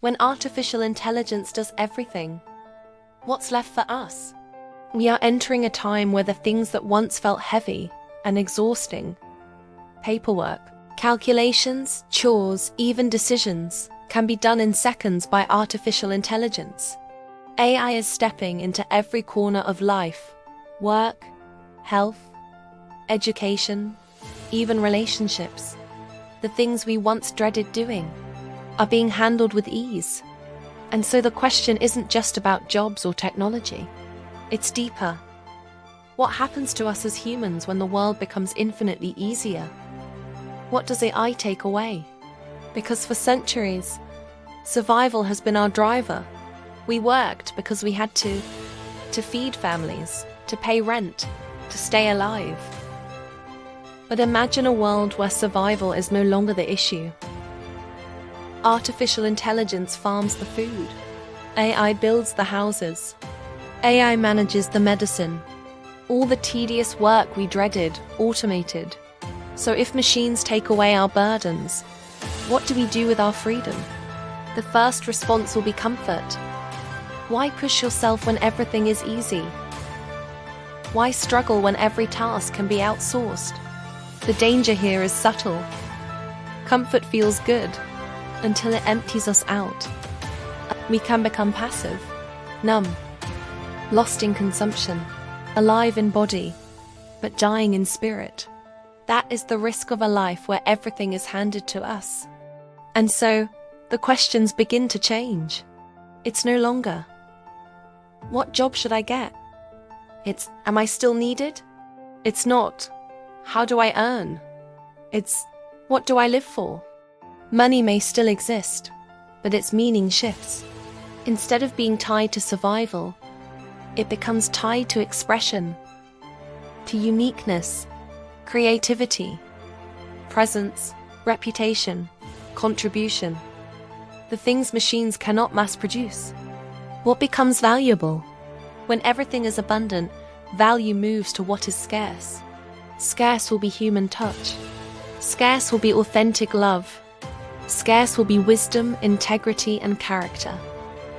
When artificial intelligence does everything, what's left for us? We are entering a time where the things that once felt heavy and exhausting, paperwork, calculations, chores, even decisions, can be done in seconds by artificial intelligence. AI is stepping into every corner of life, work, health, education, even relationships. The things we once dreaded doing are being handled with ease. And so the question isn't just about jobs or technology. It's deeper. What happens to us as humans when the world becomes infinitely easier? What does AI take away? Because for centuries, survival has been our driver. We worked because we had to feed families, to pay rent, to stay alive. But imagine a world where survival is no longer the issue. Artificial intelligence farms the food. AI builds the houses. AI manages the medicine. All the tedious work we dreaded, automated. So if machines take away our burdens, what do we do with our freedom? The first response will be comfort. Why push yourself when everything is easy? Why struggle when every task can be outsourced? The danger here is subtle. Comfort feels good until it empties us out. We can become passive, numb, lost in consumption, alive in body, but dying in spirit. That is the risk of a life where everything is handed to us. And so, the questions begin to change. It's no longer, what job should I get? It's, am I still needed? It's not, how do I earn? It's, what do I live for? Money may still exist, but its meaning shifts. Instead of being tied to survival, it becomes tied to expression, to uniqueness, creativity, presence, reputation, contribution. The things machines cannot mass produce. What becomes valuable? When everything is abundant, value moves to what is scarce. Scarce will be human touch. Scarce will be authentic love. Scarce will be wisdom, integrity, and character.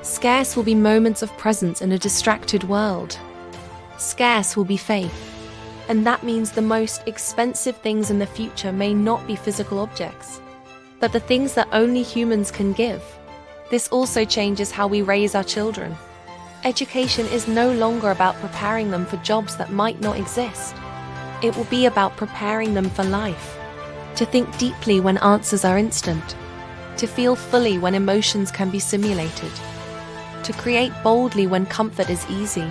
Scarce will be moments of presence in a distracted world. Scarce will be faith. And that means the most expensive things in the future may not be physical objects, but the things that only humans can give. This also changes how we raise our children. Education is no longer about preparing them for jobs that might not exist. It will be about preparing them for life. To think deeply when answers are instant. To feel fully when emotions can be simulated. To create boldly when comfort is easy.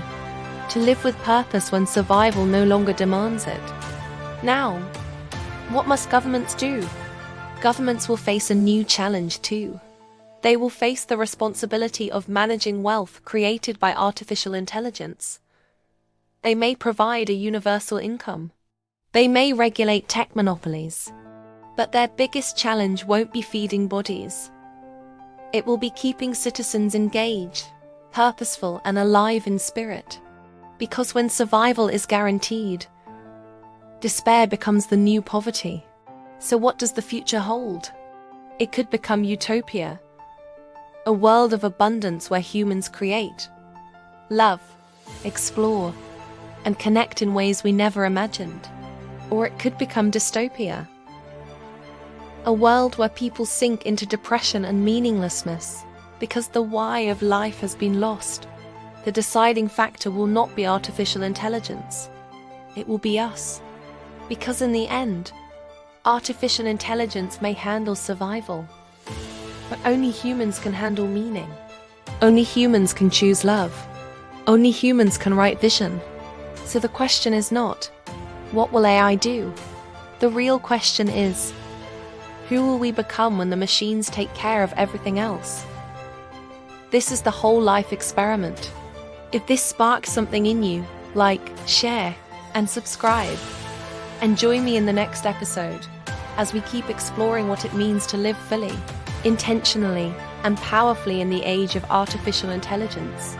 To live with purpose when survival no longer demands it. Now, what must governments do? Governments will face a new challenge too. They will face the responsibility of managing wealth created by artificial intelligence. They may provide a universal income. They may regulate tech monopolies. But their biggest challenge won't be feeding bodies. It will be keeping citizens engaged, purposeful, and alive in spirit. Because when survival is guaranteed, despair becomes the new poverty. So what does the future hold? It could become utopia, a world of abundance where humans create, love, explore, and connect in ways we never imagined. Or it could become dystopia, a world where people sink into depression and meaninglessness because the why of life has been lost. The deciding factor will not be artificial intelligence. It will be us. Because in the end, artificial intelligence may handle survival, but only humans can handle meaning. Only humans can choose love. Only humans can write vision. So the question is not, what will AI do? The real question is, who will we become when the machines take care of everything else? This is the whole life experiment. If this sparks something in you, like, share, and subscribe. And join me in the next episode as we keep exploring what it means to live fully, intentionally, and powerfully in the age of artificial intelligence.